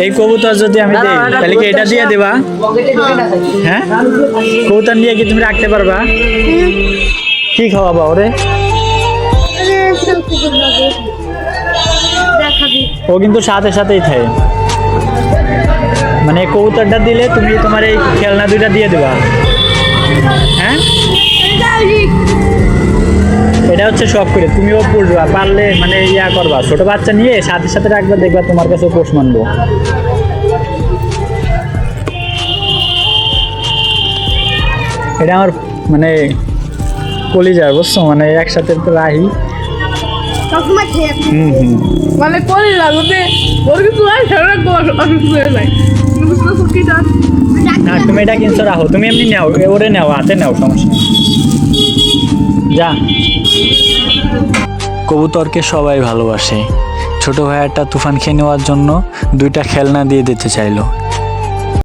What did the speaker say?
এই কবুতর যদি আমি দিই তাহলে কি এটা দিয়ে দেবা? হ্যাঁ, কবুতর নিয়ে কি তুমি রাখতে পারবা? কি খাওয়াবা ওরে? ও কিন্তু সাথে সাথেই খায়। মানে কবুতরটা দিলে তুমি তোমার এই খেলনা দুইটা দিয়ে দেবা। হ্যাঁ, এটা হচ্ছে শখ করে তুমিও পড়বা, পারলে মানে ইয়া করবা, ছোট বাচ্চা নিয়ে সাথে সাথে রাখবা, দেখবা তোমার কাছে পোষ মানবো। এটা আমার মানে কলিজার, বুঝছো, মানে একসাথে রাহি। মানে কলিজা যদি ওর কিছু হয় সেটা অসুস্থ হয়ে যায়। না, তুমি এটা কিনছো রাখো, তুমি এমনি নাও, ওরে নাও, হাতে নাও, সমস্যা নেই। যা। কবুতরকে সবাই ভালোবাসে। ছোট ভাইয়াটা তুফান খেয়ে নেওয়ার জন্য দুইটা খেলনা দিয়ে দিতে চাইলো।